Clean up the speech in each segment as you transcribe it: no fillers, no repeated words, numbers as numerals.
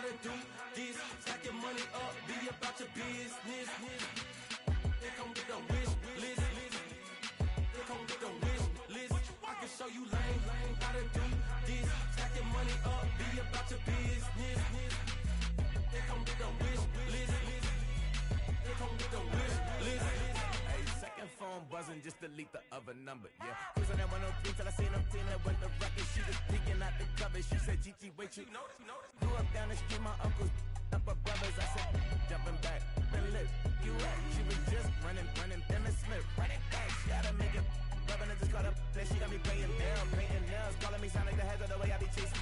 gotta do this. Stack your money up, be about your business. Here come with the wish list. Here come with the wish list. I can show you lame, gotta do this. Stack your money up, be about your business. Here come with the wish list. Here come with the wish list. Hey, second phone buzzing, just delete the other number, yeah. Cruising at 103 till I seen them feeling with the record. She was peeking out the cover. She said, Gigi, wait, you grew up down the street, my uncles up her brothers. I said, jumping back, been lit. You at? She was just running, then the Smith, running back. She had to make it, rubbing it, just caught up. Then she got me paying down, painting nails, calling me sound like the heads of the way I be chasing.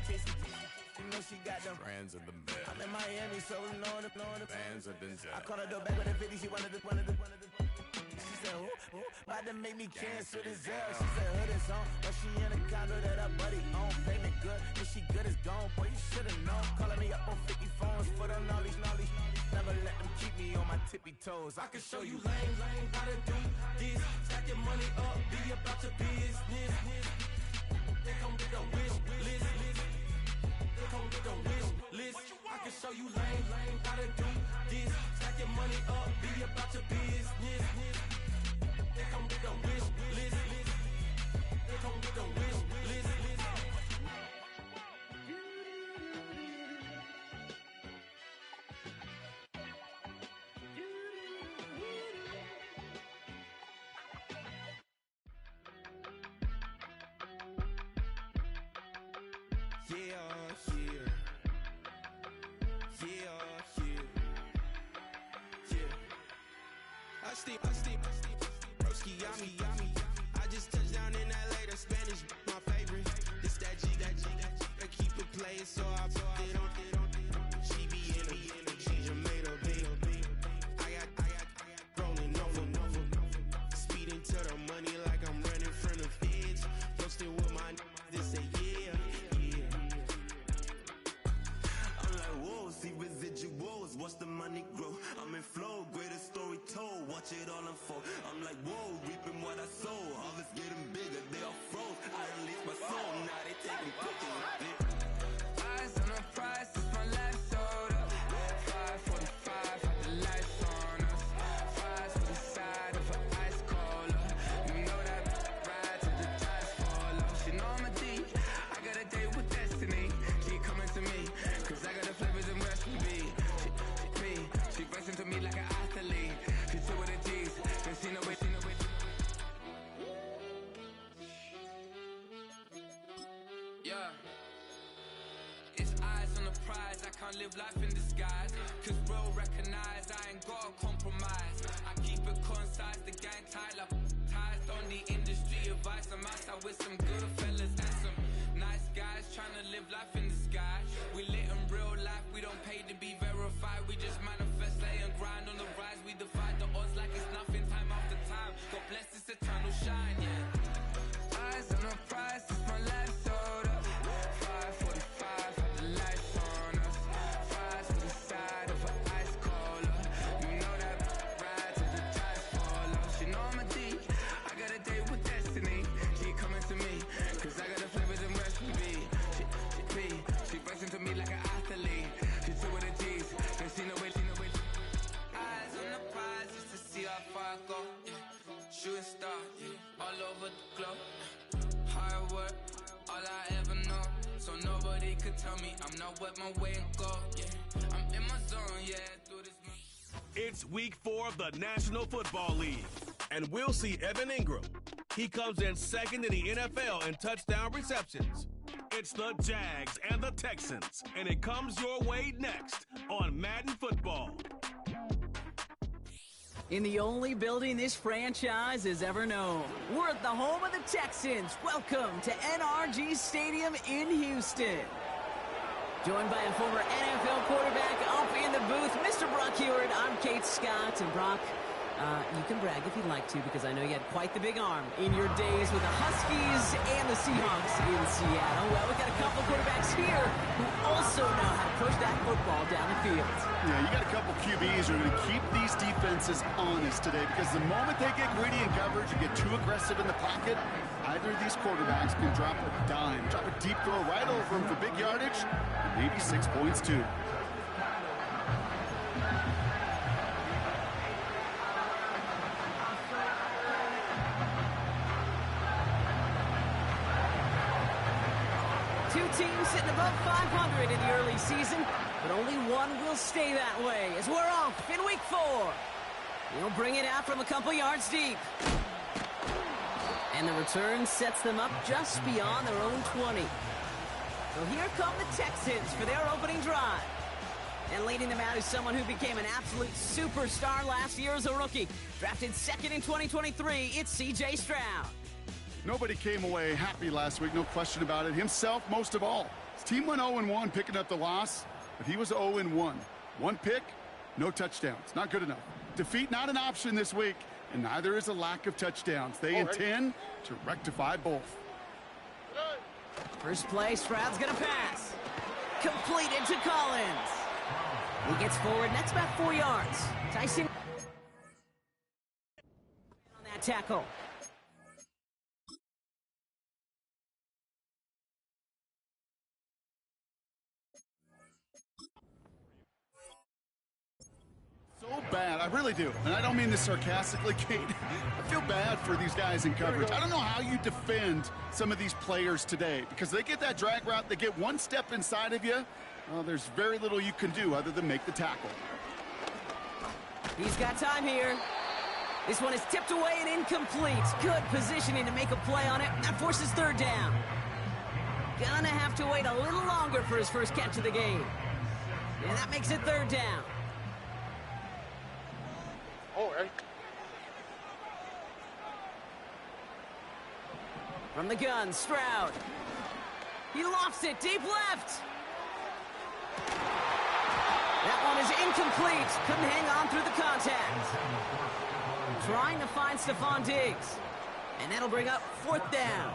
You know she got them brands of the bed. I'm in Miami, so knowing the bands of Denzel. I called her door back with a 50, she wanted the. She said, oh, about to make me cancel this L. She said, hood is on, but she in a condo that her buddy own. Payment good, if she good is gone. Boy, you should've known. Calling me up on 50 phones, foot on all these. Never let them keep me on my tippy toes. I can show you lame, gotta do this. Stack your money up, be about your business. Here come with the wish list. Here come with the wish list. I can show you lame, gotta do this. Stack your money up, be about your business. Here come with the wish list. Here come with the wish list. I steam, broski, yummy. I just touched down in LA, the Spanish, my favorite. This that G, I keep it playing, so I bought it on. She be in it, she just made a beat. I got rolling over, speeding to the money like I'm running from the feds. Posting with my they say yeah. I'm like, whoa, see residuals, watch the money grow. I'm in flow, greatest story told, watch it all unfold. I'm like, whoa, reaping what I sow. Harvest getting bigger, they all froze. I release my soul, now they taking pictures. Eyes on the prize, it's my life sold up. 5:45, had the lights on us. Fries for the side of an ice cola. You know that ride till the tires fall off. She know I'm a D, I got a date with destiny. She coming to me, cause I got the flavors and recipe. She pressing to me like an athlete. She two with the G's, then she know it. Yeah. It's eyes on the prize, I can't live life in disguise. Cause bro recognize I ain't gotta compromise. I keep it concise, the gang tight like ties. On the industry advice, I'm outside with some good fellas and some nice guys trying to live life in the sky. We lit in real life, we don't pay to be verified. We just manifest, lay and grind on the rise. We defy the odds like it's nothing, time after time. God bless this eternal shine, yeah. Eyes on the prize, it's my life sold up. 5:45, had the lights on us. Fries for the side of an ice cola. You know that ride till the tires fall off. She know I'm a D, I got a date with destiny. She coming to me, cause I got the flavors and recipe. She pressing to me like an athlete. She two with the G's, then she know it. Eyes on the prize just to see how far I go. Yeah. Shooting star, yeah. All over the globe. Hard work, all I ever know. So nobody could tell me I'm not what my way and go. Yeah, I'm in my zone, yeah. Through this. It's week 4 of the National Football League, and we'll see Evan Ingram. He comes in second in the NFL in touchdown receptions. It's the Jags and the Texans, and it comes your way next on Madden Football. In the only building this franchise has ever known, we're at the home of the Texans. Welcome to NRG Stadium in Houston. Joined by a former NFL quarterback up in the booth, Mr. Brock Hewitt. I'm Kate Scott, and Brock, you can brag if you'd like to, because I know you had quite the big arm in your days with the Huskies and the Seahawks in Seattle. Well, we've got a couple quarterbacks here who also know how to push that football down the field. Yeah, you got a couple QBs who are going to keep these defenses honest today, because the moment they get greedy in coverage and get too aggressive in the pocket, either of these quarterbacks can drop a dime, drop a deep throw right over them for big yardage, and maybe 6 points too. teams sitting above 500 in the early season, but only one will stay that way as we're off in week 4. He'll bring it out from a couple yards deep. And the return sets them up just beyond their own 20. So here come the Texans for their opening drive. And leading them out is someone who became an absolute superstar last year as a rookie. Drafted second in 2023, it's C.J. Stroud. Nobody came away happy last week, no question about it. Himself most of all. His team went 0-1 picking up the loss, but he was 0-1. One pick, no touchdowns. Not good enough. Defeat not an option this week, and neither is a lack of touchdowns. They intend to rectify both. First play, Stroud's going to pass. Completed to Collins. He gets forward, next about 4 yards. Tyson on that tackle. So bad, I really do. And I don't mean this sarcastically, Kate. I feel bad for these guys in coverage. I don't know how you defend some of these players today because they get that drag route, they get one step inside of you. Well, there's very little you can do other than make the tackle. He's got time here. This one is tipped away and incomplete. Good positioning to make a play on it. That forces third down. Gonna have to wait a little longer for his first catch of the game. And that makes it third down. From the gun, Stroud. He lofts it deep left. That one is incomplete. Couldn't hang on through the contact. Trying to find Stephon Diggs. And that'll bring up fourth down.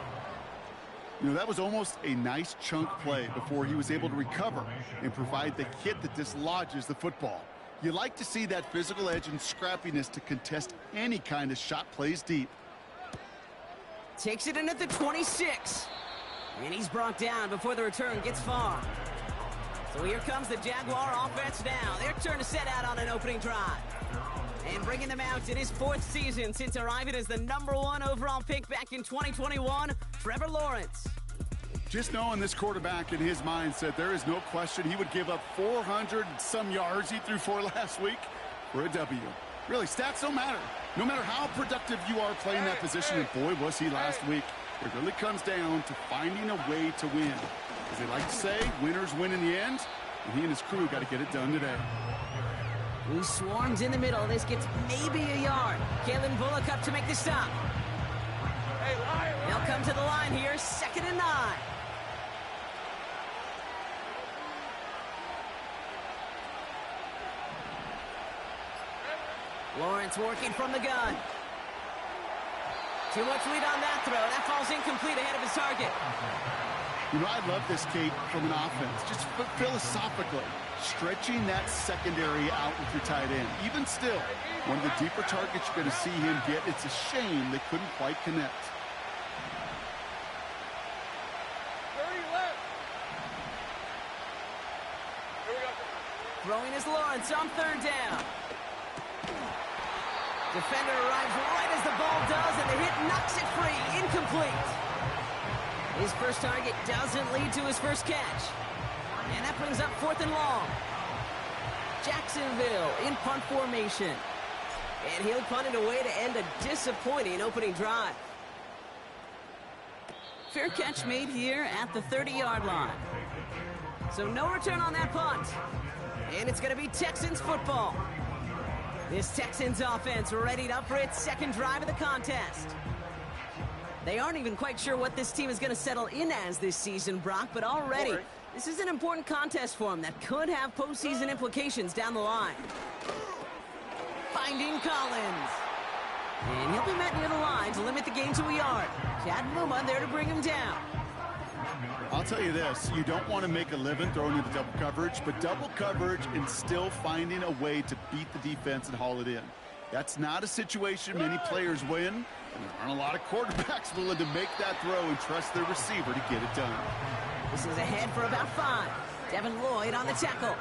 You know, that was almost a nice chunk play before he was able to recover and provide the hit that dislodges the football. You like to see that physical edge and scrappiness to contest any kind of shot plays deep. Takes it in at the 26. And he's brought down before the return gets far. So here comes the Jaguar offense now. Their turn to set out on an opening drive. And bringing them out in his 4th season since arriving as the #1 overall pick back in 2021, Trevor Lawrence. Just knowing this quarterback in his mindset, there is no question he would give up 400 and some yards he threw for last week for a W. Really, stats don't matter. No matter how productive you are playing that position, and boy, was he last week. It really comes down to finding a way to win. As they like to say, winners win in the end, and he and his crew got to get it done today. He swarms in the middle. This gets maybe a yard. Kalen Bullock up to make the stop. They'll come to the line here, 2nd and 9. Lawrence working from the gun. Too much lead on that throw. That falls incomplete ahead of his target. You know, I love this, Kate, from an offense. Just philosophically, stretching that secondary out with your tight end. Even still, one of the deeper targets you're going to see him get. It's a shame they couldn't quite connect. Throwing is Lawrence on 3rd down. Defender arrives right as the ball does, and the hit knocks it free. Incomplete. His first target doesn't lead to his first catch. And that brings up 4th and long. Jacksonville in punt formation. And he'll punt it away to end a disappointing opening drive. Fair catch made here at the 30-yard line. So no return on that punt. And it's going to be Texans football. This Texans offense readied up for its 2nd drive of the contest. They aren't even quite sure what this team is going to settle in as this season, Brock, but already this is an important contest for them that could have postseason implications down the line. Finding Collins. And he'll be met near the line to limit the gain to a yard. Chad Muma there to bring him down. I'll tell you this, you don't want to make a living throwing into double coverage, but double coverage and still finding a way to beat the defense and haul it in. That's not a situation many players win, and there aren't a lot of quarterbacks willing to make that throw and trust their receiver to get it done. This is ahead for about 5. Devin Lloyd on the tackle.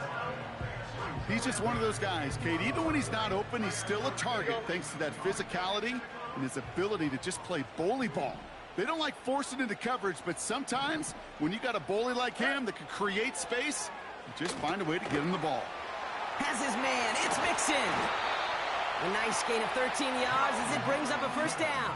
He's just one of those guys, Kate. Even when he's not open, he's still a target thanks to that physicality and his ability to just play bully ball. They don't like forcing into coverage, but sometimes when you got a bully like him that can create space, you just find a way to get him the ball. Has his man. It's Mixon. A nice gain of 13 yards as it brings up a first down.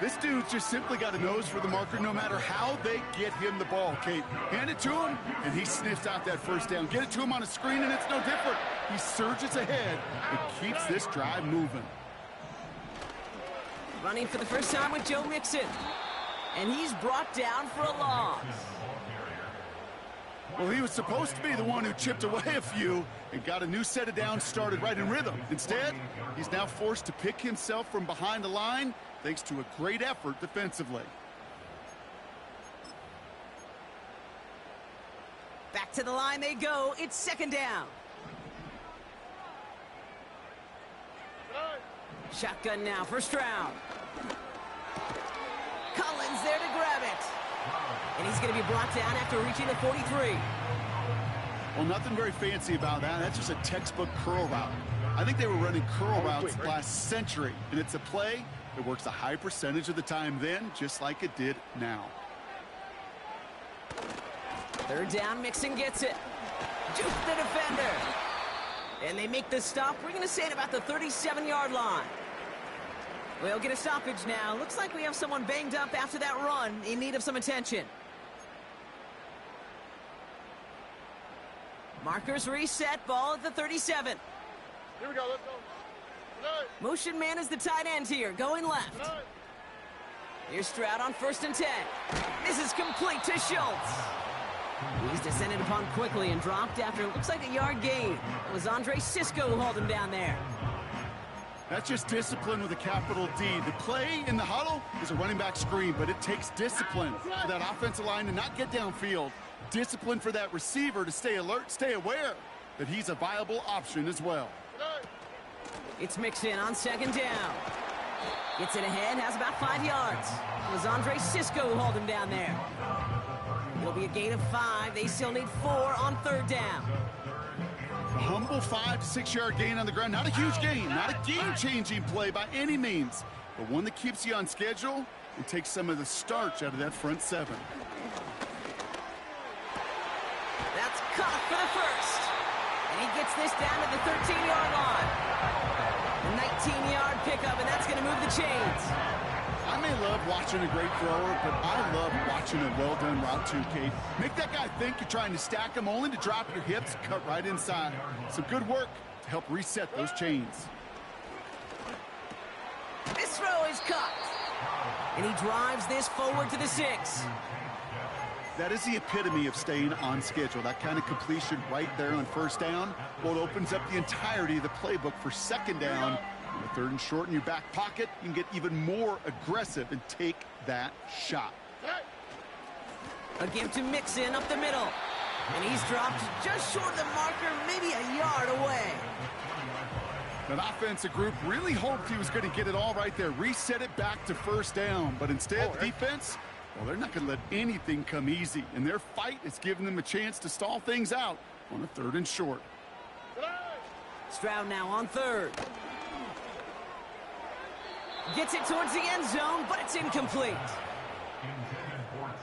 This dude's just simply got a nose for the marker no matter how they get him the ball, Kate. Hand it to him, and he sniffs out that first down. Get it to him on a screen, and it's no different. He surges ahead and keeps this drive moving. Running for the first time with Joe Mixon. And he's brought down for a loss. Well, he was supposed to be the one who chipped away a few and got a new set of downs started right in rhythm. Instead, he's now forced to pick himself from behind the line thanks to a great effort defensively. Back to the line they go. It's second down. Shotgun now for Stroud. Collins there to grab it. And he's going to be brought down after reaching the 43. Well, nothing very fancy about that. That's just a textbook curl route. I think they were running curl routes last century, and it's a play that works a high percentage of the time then, just like it did now. Third down, Mixon gets it. Juke the defender. And they make the stop. We're going to say it about the 37-yard line. We'll get a stoppage now. Looks like we have someone banged up after that run in need of some attention. Markers reset. Ball at the 37. Here we go. Let's go. Motion man is the tight end here, going left. Here's Stroud on 1st and 10. This is complete to Schultz. He's descended upon quickly and dropped after it looks like a yard gain. It was Andre Cisco who hauled him down there. That's just discipline with a capital D. The play in the huddle is a running back screen, but it takes discipline for that offensive line to not get downfield. Discipline for that receiver to stay alert, stay aware that he's a viable option as well. It's Mixon on second down. Gets it ahead, has about 5 yards. It was Andre Cisco who hauled him down there. It'll be a gain of 5. They still need 4 on third down. A humble 5 to 6 yard gain on the ground. Not a huge gain, not a game-changing play by any means, but one that keeps you on schedule and takes some of the starch out of that front 7. That's caught for the first. And he gets this down to the 13-yard line. A 19-yard pickup, and that's going to move the chains. I may love watching a great thrower, but I love watching a well-done route too, Kate. Make that guy think you're trying to stack him, only to drop your hips, cut right inside. Some good work to help reset those chains. This throw is caught. And he drives this forward to the 6. That is the epitome of staying on schedule. That kind of completion right there on first down. Well, it opens up the entirety of the playbook for second down. On the 3rd and short in your back pocket, you can get even more aggressive and take that shot. A give to Mixon up the middle. And he's dropped just short of the marker, maybe a yard away. That offensive group really hoped he was going to get it all right there. Reset it back to first down. But instead, the defense, well, they're not going to let anything come easy. And their fight is giving them a chance to stall things out on a 3rd and short. Stroud now on 3rd. Gets it towards the end zone, but it's incomplete.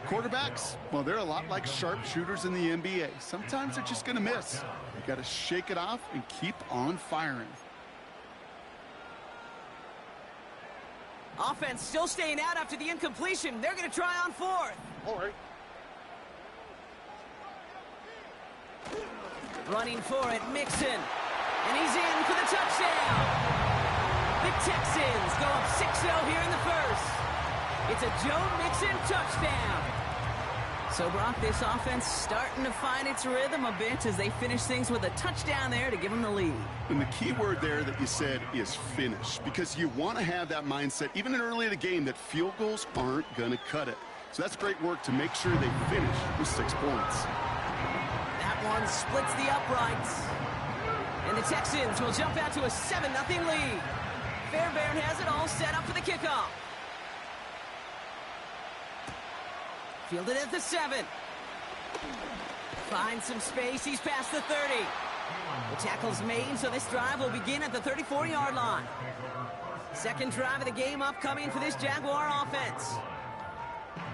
Quarterbacks, well, they're a lot like sharpshooters in the NBA. Sometimes they're just going to miss. You got to shake it off and keep on firing. Offense still staying out after the incompletion. They're going to try on 4th. All right. Running for it, Mixon. And he's in for the touchdown. The Texans go up 6-0 here in the first. It's a Joe Mixon touchdown. So, Brock, this offense starting to find its rhythm a bit as they finish things with a touchdown there to give them the lead. And the key word there that you said is finish, because you want to have that mindset, even early in the game, that field goals aren't going to cut it. So that's great work to make sure they finish with 6 points. That one splits the uprights. And the Texans will jump out to a 7-0 lead. Fairbairn has it all set up for the kickoff. Fielded at the 7. Finds some space. He's past the 30. The tackle's made, so this drive will begin at the 34-yard line. Second drive of the game upcoming for this Jaguar offense.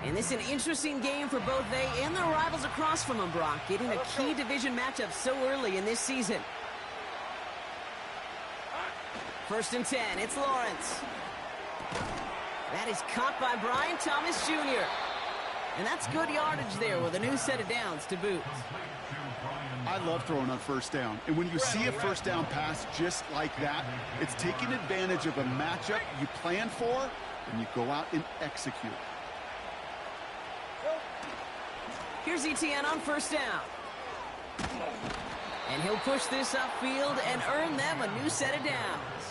And this is an interesting game for both they and their rivals across from them, Brock, getting a key division matchup so early in this season. 1st and 10, it's Lawrence. That is caught by Brian Thomas Jr. And that's good yardage there with a new set of downs to boot. I love throwing on 1st down. And when you see a 1st down pass just like that, it's taking advantage of a matchup you plan for, and you go out and execute. Here's Etienne on 1st down. And he'll push this upfield and earn them a new set of downs.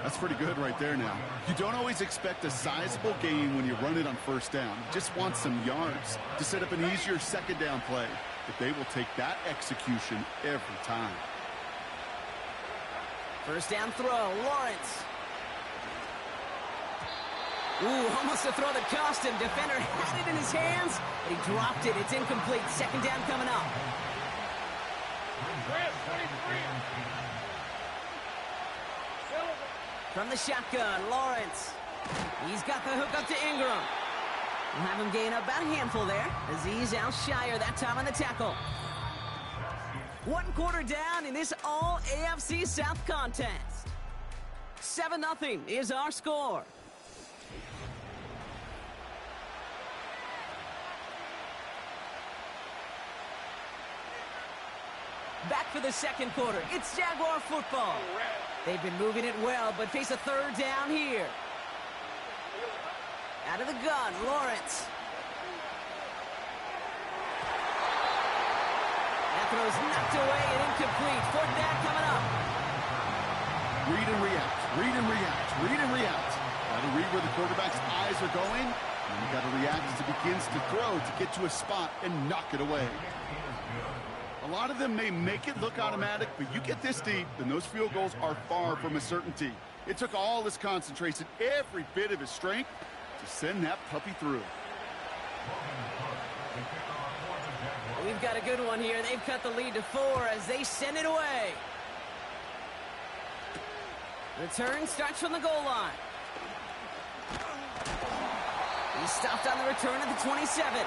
That's pretty good right there now. You don't always expect a sizable gain when you run it on 1st down. You just want some yards to set up an easier 2nd down play. But they will take that execution every time. 1st down throw, Lawrence. Ooh, almost a throw that cost him. Defender had it in his hands, but he dropped it. It's incomplete. 2nd down coming up. From the shotgun, Lawrence. He's got the hook up to Ingram. We'll have him gain about a handful there. Azeez Al-Shire that time on the tackle. 1 quarter down in this all-AFC South contest. 7-0 is our score. Back for the 2nd quarter. It's Jaguar football. They've been moving it well, but face a 3rd down here. Out of the gun, Lawrence. That throw's knocked away and incomplete. 4th down coming up. Read and react, read and react, read and react. Got to read where the quarterback's eyes are going, and you got to react as it begins to throw to get to a spot and knock it away. A lot of them may make it look automatic, but you get this deep, and those field goals are far from a certainty. It took all his concentration, every bit of his strength, to send that puppy through. We've got a good one here. They've cut the lead to 4 as they send it away. Return starts from the goal line. He stopped on the return at the 27.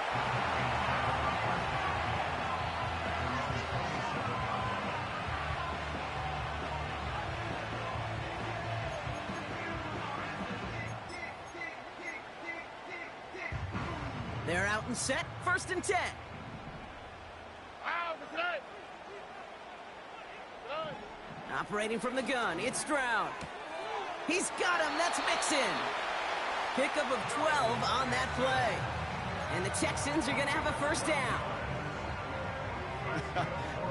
They're out and set. 1st and 10. Operating from the gun, it's Stroud. He's got him, that's Mixon. Pickup of 12 on that play. And the Texans are going to have a 1st down.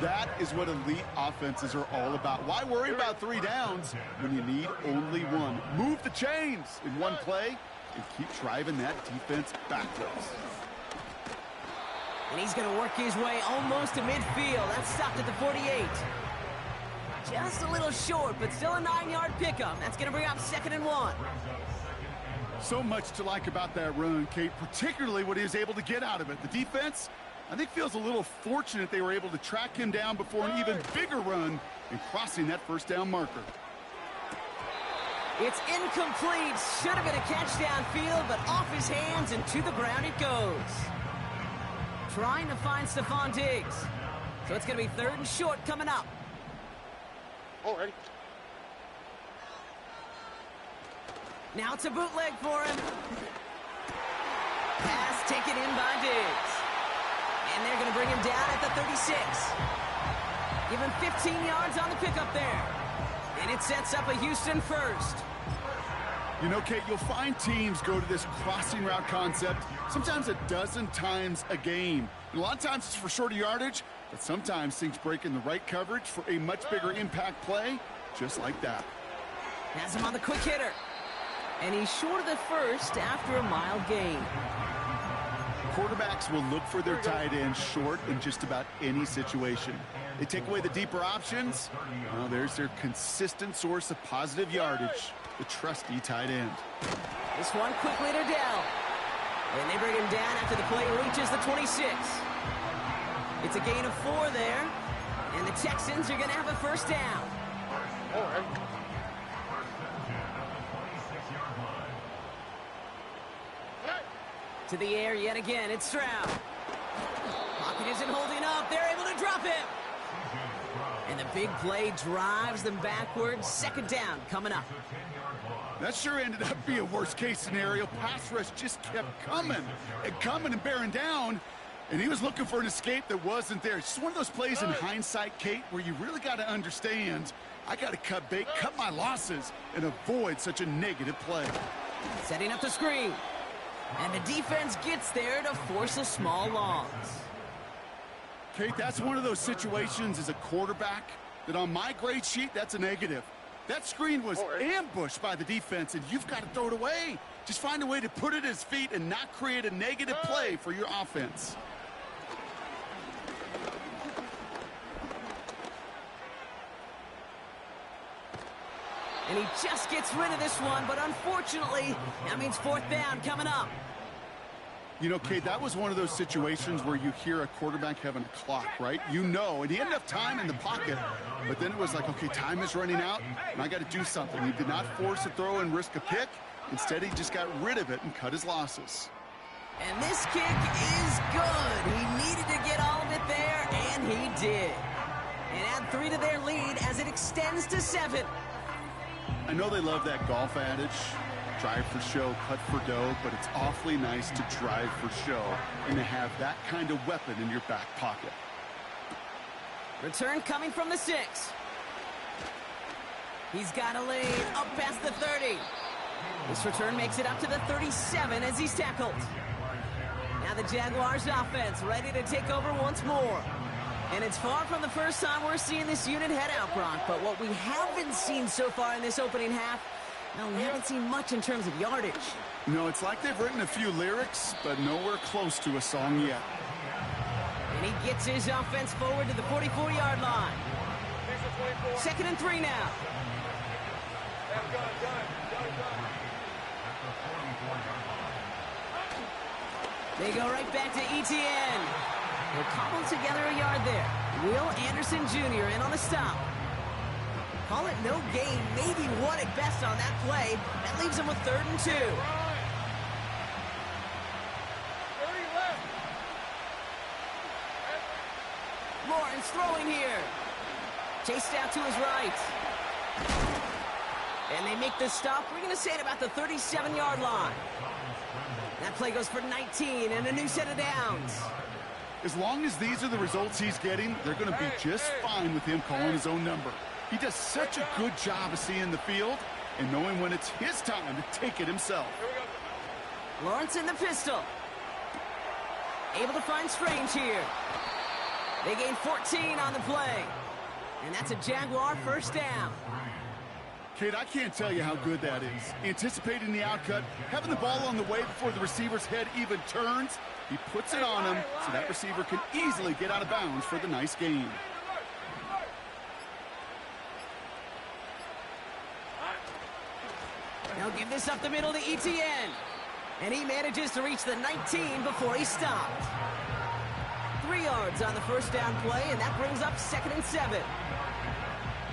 That is what elite offenses are all about. Why worry about 3 downs when you need only 1? Move the chains in 1 play and keep driving that defense backwards. And he's going to work his way almost to midfield. That's stopped at the 48. Just a little short, but still a 9-yard pickup. That's going to bring up 2nd and 1. So much to like about that run, Kate, particularly what he was able to get out of it. The defense, I think, feels a little fortunate they were able to track him down before an even bigger run and crossing that 1st down marker. It's incomplete. Should have been a catch downfield, but off his hands and to the ground it goes. Trying to find Stephon Diggs. So it's going to be 3rd and short coming up. Already. Now it's a bootleg for him. Pass taken in by Diggs. And they're going to bring him down at the 36. Give him 15 yards on the pickup there. And it sets up a Houston 1st. You know, Kate, you'll find teams go to this crossing route concept sometimes a dozen times a game. And a lot of times it's for shorter yardage, but sometimes things break in the right coverage for a much bigger impact play, just like that. Has him on the quick hitter. And he's short of the 1st after a mild gain. Quarterbacks will look for their tight end short in just about any situation. They take away the deeper options. Well, there's their consistent source of positive yardage, the trusty tight end. This one quickly to Dell. And they bring him down after the play reaches the 26. It's a gain of 4 there. And the Texans are going to have a 1st down. To the air yet again, it's Stroud. Pocket isn't holding up. They're able to drop it. And the big play drives them backwards. Second down coming up. That sure ended up being a worst-case scenario. Pass rush just kept coming and bearing down. And he was looking for an escape that wasn't there. It's just one of those plays in hindsight, Kate, where you really got to understand, I got to cut bait, cut my losses, and avoid such a negative play. Setting up the screen. And the defense gets there to force a small loss. Kate, that's one of those situations as a quarterback that on my grade sheet, that's a negative. That screen was ambushed by the defense, and you've got to throw it away. Just find a way to put it at his feet and not create a negative play for your offense. And he just gets rid of this one, but unfortunately, that means fourth down coming up. You know, Kate, that was one of those situations where you hear a quarterback having a clock, right? You know, and he had enough time in the pocket, but then it was like, okay, time is running out, and I got to do something. He did not force a throw and risk a pick. Instead, he just got rid of it and cut his losses. And this kick is good. He needed to get all of it there, and he did. And add 3 to their lead as it extends to 7. I know they love that golf adage, drive for show, cut for dough, but it's awfully nice to drive for show and to have that kind of weapon in your back pocket. Return coming from the 6. He's got a lead up past the 30. This return makes it up to the 37 as he's tackled. Now the Jaguars offense ready to take over once more. And it's far from the first time we're seeing this unit head out, Brock. But what we haven't seen so far in this opening half, no, we haven't seen much in terms of yardage. No, it's like they've written a few lyrics, but nowhere close to a song yet. And he gets his offense forward to the 44-yard line. 2nd and 3 now. They go right back to Etienne. They'll cobble together a yard there. Will Anderson Jr. in on the stop. Call it no gain, maybe 1 at best on that play. That leaves them with 3rd and 2. Lawrence throwing here. Chased out to his right. And they make the stop. We're going to say at about the 37-yard line. That play goes for 19 and a new set of downs. As long as these are the results he's getting, they're going to be just fine with him calling his own number. He does such a good job of seeing the field and knowing when it's his time to take it himself. Lawrence in the pistol. Able to find Strange here. They gain 14 on the play. And that's a Jaguar first down. Kate, I can't tell you how good that is. Anticipating the outcut, having the ball on the way before the receiver's head even turns, he puts it on him so that receiver can easily get out of bounds for the nice gain. Now give this up the middle to Etienne. And he manages to reach the 19 before he stopped. 3 yards on the first down play, and that brings up 2nd and 7.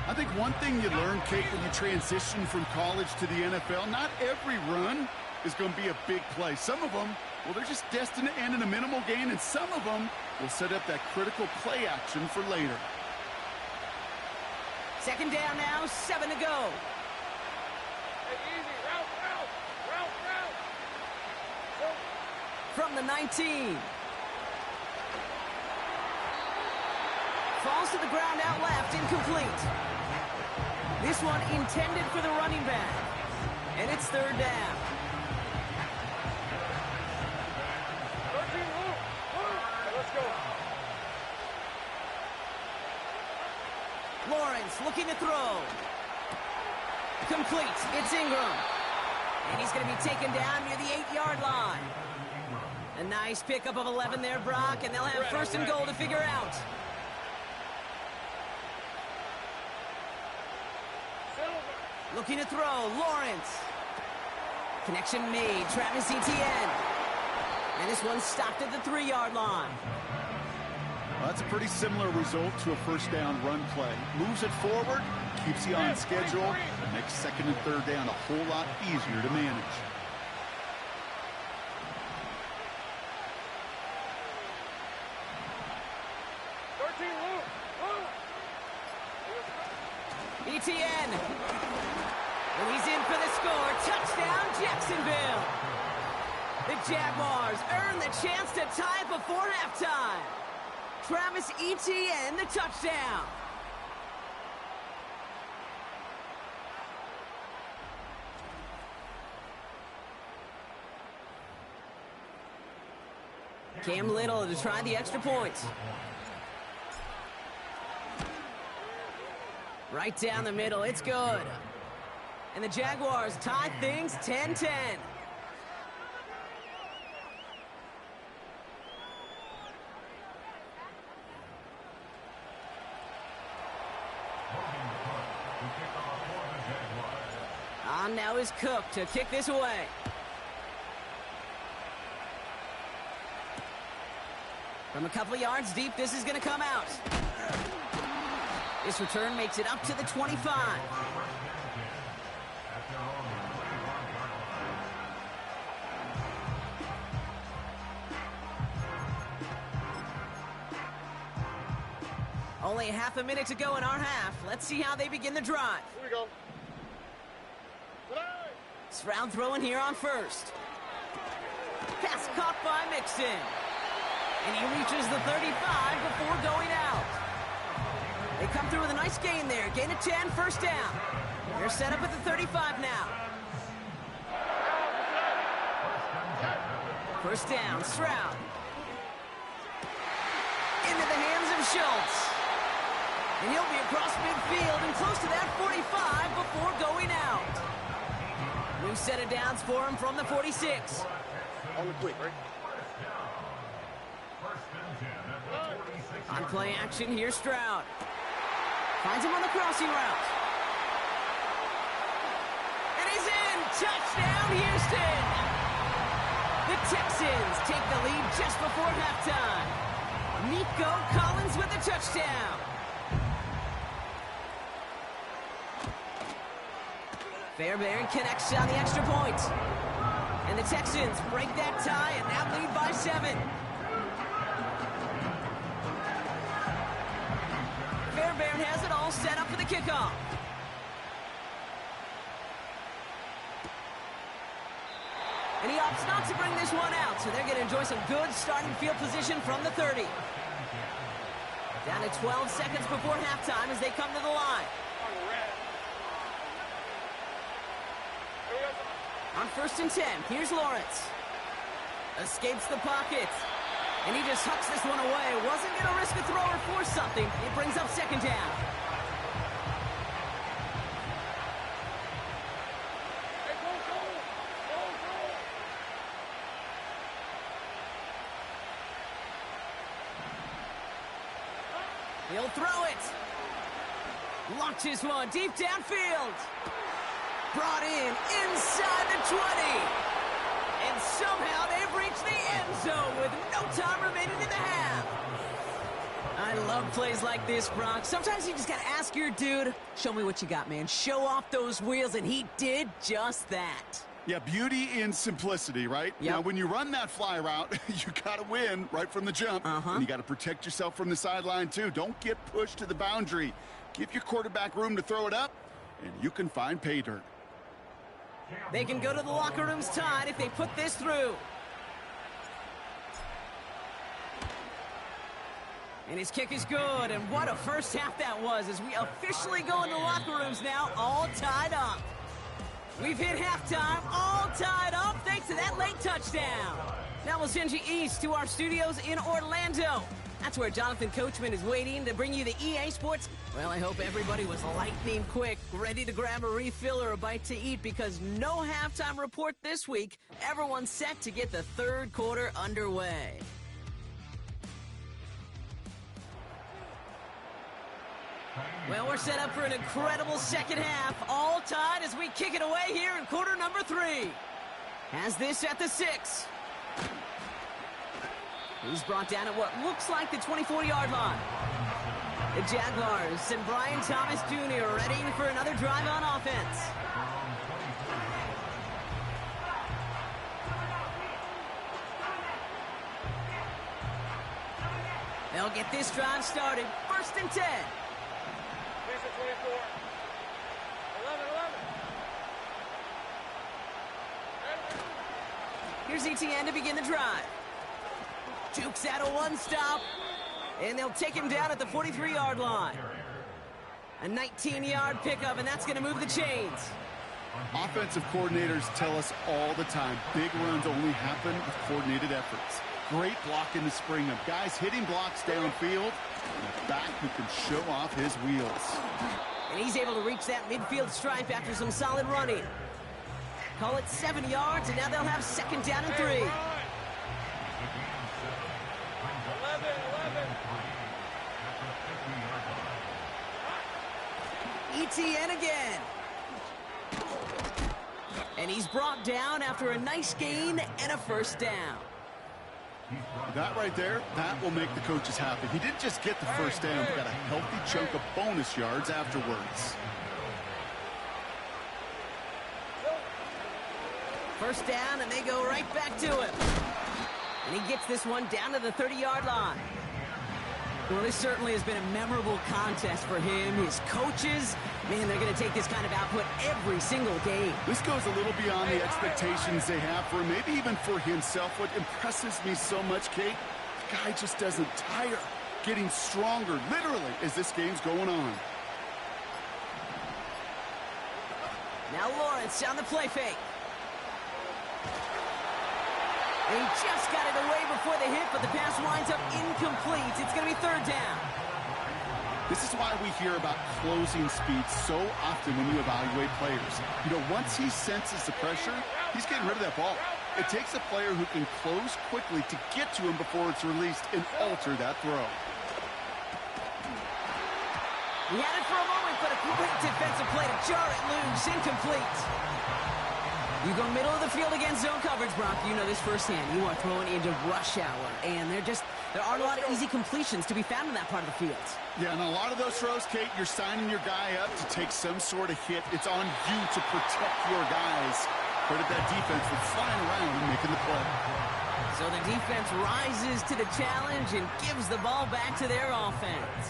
I think one thing you learn, Kate, when you transition from college to the NFL, not every run is going to be a big play. Some of them, well, they're just destined to end in a minimal gain, and some of them will set up that critical play action for later. 2nd down now, 7 to go. From the 19. Falls to the ground out left, incomplete. This one intended for the running back. And it's 3rd down. Let's go. Lawrence looking to throw. Complete. It's Ingram. And he's going to be taken down near the 8-yard line. A nice pickup of 11 there, Brock, and they'll have 1st and goal to figure out. Looking to throw, Lawrence. Connection made, Travis Etienne. And this one stopped at the 3-yard line. Well, that's a pretty similar result to a first down run play. Moves it forward, keeps you on schedule, makes 2nd and 3rd down a whole lot easier to manage. Etienne. And he's in for the score. Touchdown, Jacksonville. The Jaguars earn the chance to tie before halftime. Travis Etienne, the touchdown. Cam Little to try the extra point. Right down the middle, it's good. And the Jaguars tie things 10-10. On now is Cook to kick this away. From a couple of yards deep, this is going to come out. This return makes it up to the 25. Only a half a minute to go in our half. Let's see how they begin the drive. Here we go. Stroud throwing here on first. Pass caught by Mixon. And he reaches the 35 before going out. They come through with a nice gain there. Gain of 10, first down. They're set up at the 35 now. First down, Stroud. Into the hands of Schultz. And he'll be across midfield and close to that 45 before going out. New set of downs for him from the 46. On the quick, right? On play action, here's Stroud. Finds him on the crossing route. And he's in! Touchdown, Houston! The Texans take the lead just before halftime. Nico Collins with the touchdown. Fairbairn connects on the extra point. And the Texans break that tie and now lead by 7. Fairbairn has it all set up for the kickoff. And he opts not to bring this one out, so they're going to enjoy some good starting field position from the 30. Down to 12 seconds before halftime as they come to the line. On first and 10, here's Lawrence. Escapes the pocket. And he just hucks this one away. Wasn't going to risk a throw or force something. It brings up second down. He'll throw it. Launches one deep downfield. Brought in inside the 20. And somehow they've reached the end zone with no time remaining in the half. I love plays like this, Brock. Sometimes you just got to ask your dude, show me what you got, man. Show off those wheels, and he did just that. Yeah, beauty in simplicity, right? Yep. Now, when you run that fly route, you got to win right from the jump. And you got to protect yourself from the sideline, too. Don't get pushed to the boundary. Give your quarterback room to throw it up, and you can find pay dirt. They can go to the locker rooms tied if they put this through. And his kick is good, and what a first half that was as we officially go into the locker rooms now, all tied up. We've hit halftime, all tied up thanks to that late touchdown. Now we'll send you east to our studios in Orlando. That's where Jonathan Coachman is waiting to bring you the EA Sports. Well, I hope everybody was lightning quick, ready to grab a refill or a bite to eat, because no halftime report this week. Everyone's set to get the third quarter underway. Well, we're set up for an incredible second half, all tied as we kick it away here in quarter number 3. Has this at the 6. He's brought down at what looks like the 24-yard line. The Jaguars and Brian Thomas Jr. ready for another drive on offense. They'll get this drive started. First and 10. Here's ETN to begin the drive. Jukes out a one-stop, and they'll take him down at the 43-yard line. A 19-yard pickup, and that's going to move the chains. Offensive coordinators tell us all the time, big runs only happen with coordinated efforts. Great block in the spring of guys hitting blocks downfield, and a back who can show off his wheels. And he's able to reach that midfield stripe after some solid running. Call it 7 yards, and now they'll have second down and 3. 11. ETN again. And he's brought down after a nice gain and a first down. That right there, that will make the coaches happy. He didn't just get the first down, he got a healthy chunk of bonus yards afterwards. First down, and they go right back to him. And he gets this one down to the 30-yard line. Well, this certainly has been a memorable contest for him. His coaches, man, they're going to take this kind of output every single game. This goes a little beyond the expectations they have for him, maybe even for himself. What impresses me so much, Kate, the guy just doesn't tire. Getting stronger, literally, as this game's going on. Now Lawrence on the play fake. And he just got it away before the hit, but the pass winds up incomplete. It's going to be third down. This is why we hear about closing speed so often when you evaluate players. You know, once he senses the pressure, he's getting rid of that ball. It takes a player who can close quickly to get to him before it's released and alter that throw. He had it for a moment, but a great defensive play to jar it loose. Incomplete. You go middle of the field against zone coverage, Brock. You know this firsthand. You are throwing into rush hour, and there aren't a lot of easy completions to be found in that part of the field. Yeah, and a lot of those throws, Kate, you're signing your guy up to take some sort of hit. It's on you to protect your guys. Credit that defense for flying around and making the play. So the defense rises to the challenge and gives the ball back to their offense.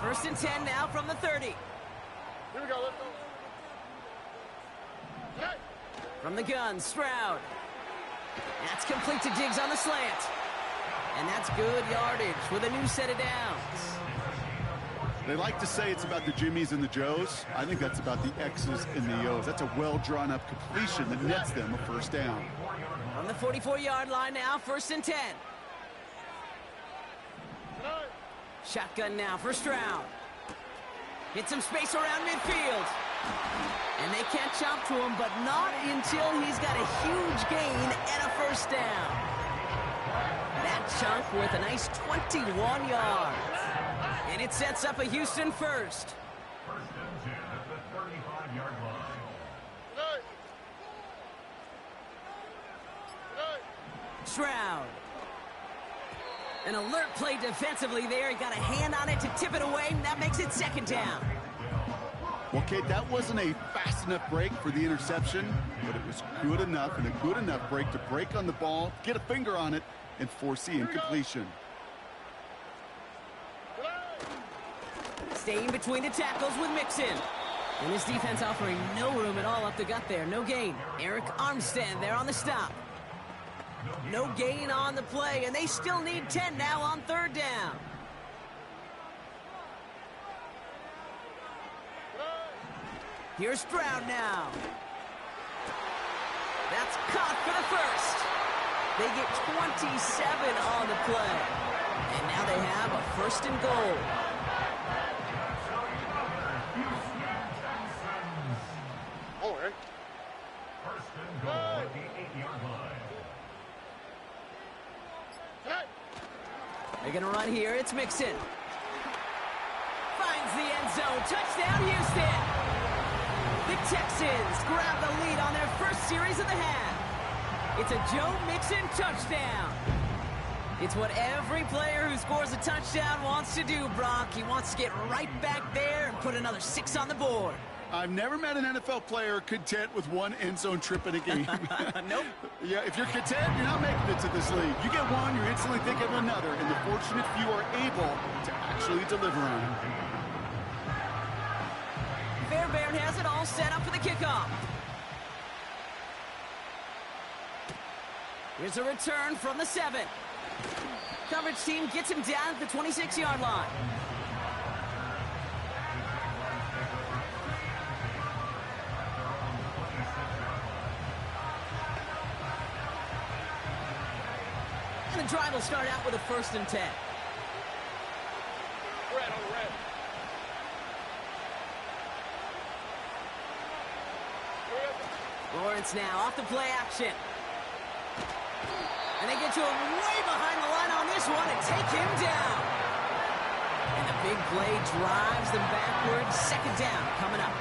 First and 10 now from the 30. Here we go, let's go. From the gun, Stroud. That's complete to Diggs on the slant. And that's good yardage with a new set of downs. They like to say it's about the Jimmies and the Joes. I think that's about the X's and the O's. That's a well-drawn-up completion that nets them a first down. On the 44-yard line now, first and 10. Shotgun now for Stroud. Hit some space around midfield. And they can't chop to him, but not until he's got a huge gain and a first down. That chunk worth a nice 21 yards. And it sets up a Houston first. First and 10 at the 35-yard line. Stroud. An alert play defensively there. He got a hand on it to tip it away, and that makes it second down. Well, Kate, that wasn't a fast enough break for the interception, but it was good enough and a good enough break to break on the ball, get a finger on it, and force the incompletion. Staying between the tackles with Mixon. And this defense offering no room at all up the gut there. No gain. Eric Armstead there on the stop. No gain on the play, and they still need 10 now on third down. Here's Stroud now. That's caught for the first. They get 27 on the play. And now they have a first and goal. Oh, hey. First and goal at the 8-yard line. They're going to run here. It's Mixon. Finds the end zone. Touchdown, Houston. The Texans grab the lead on their first series of the half. It's a Joe Mixon touchdown. It's what every player who scores a touchdown wants to do, Brock. He wants to get right back there and put another 6 on the board. I've never met an NFL player content with one end zone trip in a game. Nope. Yeah, if you're content, you're not making it to this league. You get one, you're instantly thinking of another, and the fortunate few are able to actually deliver on it. Fairbairn has it all set up for the kickoff. Here's a return from the 7. Coverage team gets him down at the 26-yard line. And the drive will start out with a 1st and 10. Red on red. Lawrence now off the play action. And they get to him way behind the line on this one and take him down. And the big play drives them backwards. 2nd down coming up.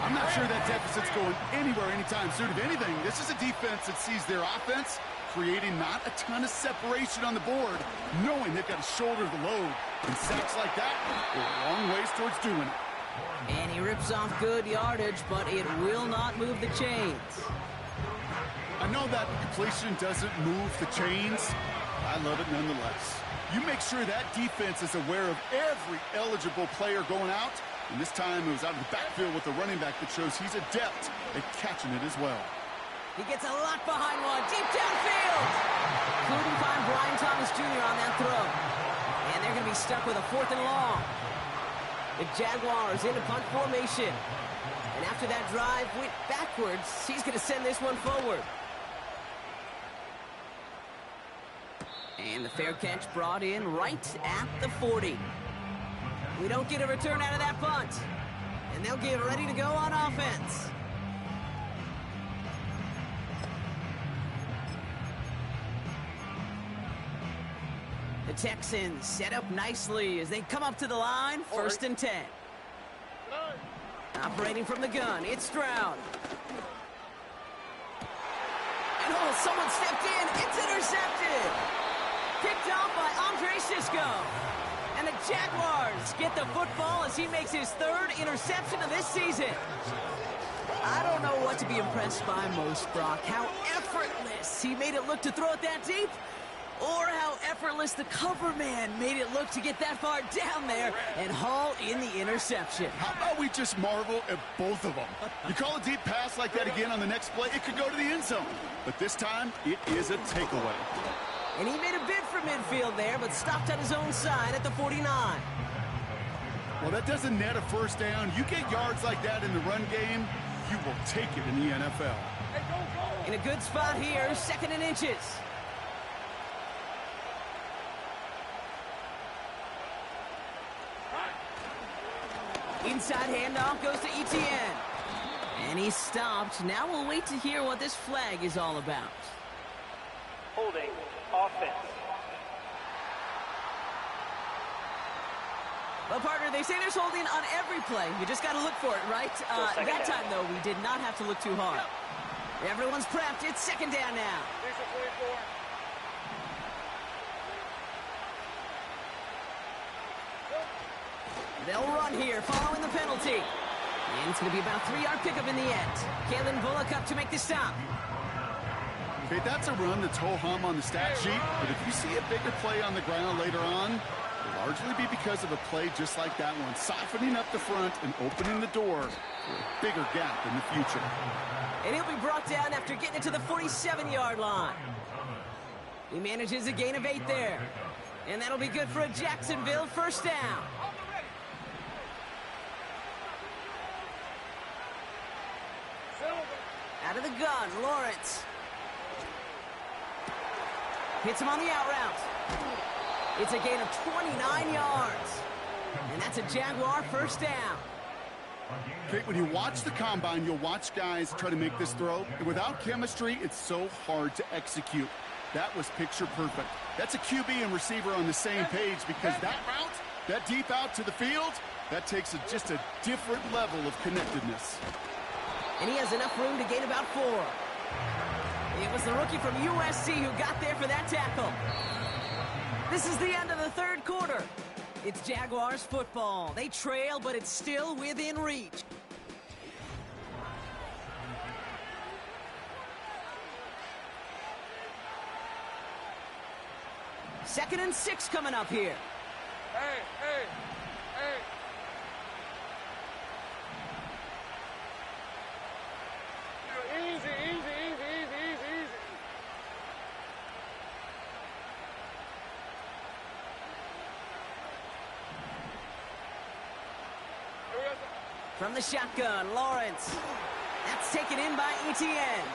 I'm not sure that deficit's going anywhere anytime soon. If anything, this is a defense that sees their offense creating not a ton of separation on the board, knowing they've got to shoulder the load. And sacks like that go a long ways towards doing it. And he rips off good yardage, but it will not move the chains. I know that completion doesn't move the chains. I love it nonetheless. You make sure that defense is aware of every eligible player going out. And this time it was out of the backfield with the running back that shows he's adept at catching it as well. He gets a lot behind one, deep downfield. Couldn't find Brian Thomas Jr. on that throw. And they're going to be stuck with a 4th and long. The Jaguars in a punt formation. And after that drive went backwards, he's going to send this one forward. And the fair catch brought in right at the 40. We don't get a return out of that punt. And they'll get ready to go on offense. The Texans set up nicely as they come up to the line. 1st and 10. Operating from the gun, it's Stroud. And someone stepped in. It's intercepted. Picked off by Andre Sisco. And the Jaguars get the football as he makes his 3rd interception of this season. I don't know what to be impressed by most, Brock. How effortless he made it look to throw it that deep, or how effortless the cover man made it look to get that far down there and haul in the interception. How about we just marvel at both of them? You call a deep pass like that again on the next play, it could go to the end zone. But this time, it is a takeaway. And he made a bid for midfield there, but stopped on his own side at the 49. Well, that doesn't net a 1st down. You get yards like that in the run game, you will take it in the NFL. In a good spot here, 2nd and inches. Inside handoff goes to Etienne. And he's stopped. Now we'll wait to hear what this flag is all about. Holding offense. Well, partner, they say there's holding on every play. You just got to look for it, right? That time, though, we did not have to look too hard. Everyone's prepped. It's 2nd down now. They'll run here following the penalty. And it's going to be about a 3-yard pickup in the end. Kalen Bullock up to make the stop. Okay, that's a run that's ho-hum on the stat sheet, but if you see a bigger play on the ground later on, it'll largely be because of a play just like that one, softening up the front and opening the door for a bigger gap in the future. And he'll be brought down after getting it to the 47-yard line. He manages a gain of 8 there. And that'll be good for a Jacksonville 1st down. Out of the gun, Lawrence. Hits him on the out route. It's a gain of 29 yards. And that's a Jaguar 1st down. Okay, when you watch the combine, you'll watch guys try to make this throw. And without chemistry, it's so hard to execute. That was picture perfect. That's a QB and receiver on the same page because that route, that deep out to the field, that takes just a different level of connectedness. And he has enough room to gain about 4. It was the rookie from USC who got there for that tackle. This is the end of the 3rd quarter. It's Jaguars football. They trail, but it's still within reach. Second and 6 coming up here. Hey. Easy. From the shotgun, Lawrence. That's taken in by Etienne.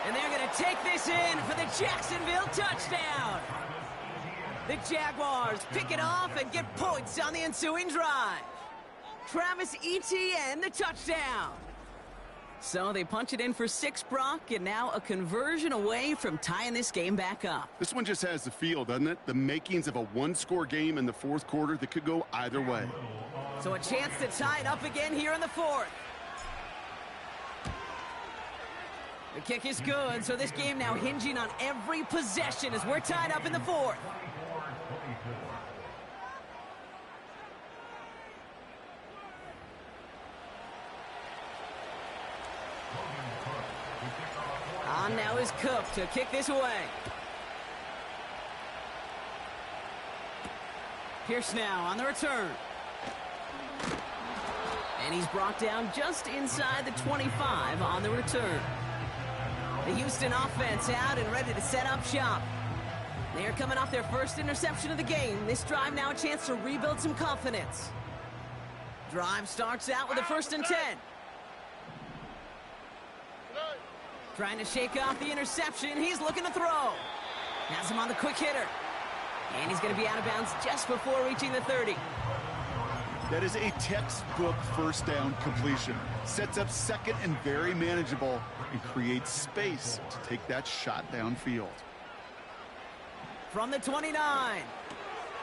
And they're going to take this in for the Jacksonville touchdown. The Jaguars pick it off and get points on the ensuing drive. Travis Etienne, the touchdown. So they punch it in for 6, Brock, and now a conversion away from tying this game back up. This one just has the feel, doesn't it? The makings of a one-score game in the fourth quarter that could go either way. So a chance to tie it up again here in the fourth. The kick is good, so this game now hinging on every possession as we're tied up in the fourth. On now is Cook to kick this away. Pierce now on the return. And he's brought down just inside the 25 on the return. The Houston offense out and ready to set up shop. They are coming off their first interception of the game. This drive now a chance to rebuild some confidence. Drive starts out with a 1st and 10. Trying to shake off the interception. He's looking to throw. Has him on the quick hitter. And he's going to be out of bounds just before reaching the 30. That is a textbook first down completion. Sets up second and very manageable and creates space to take that shot downfield. From the 29.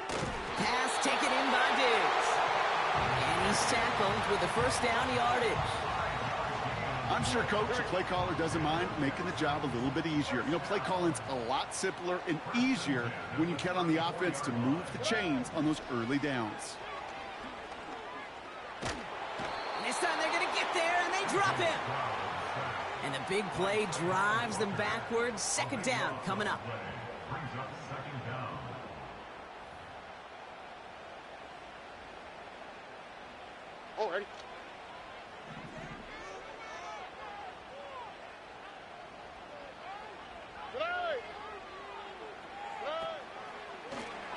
Pass taken in by Diggs. And he's tackled with the first down yardage. I'm sure coach or play caller doesn't mind making the job a little bit easier. You know, play calling's a lot simpler and easier when you count on the offense to move the chains on those early downs. And this time they're going to get there, and they drop him. And the big play drives them backwards. 2nd down coming up. Oh, ready?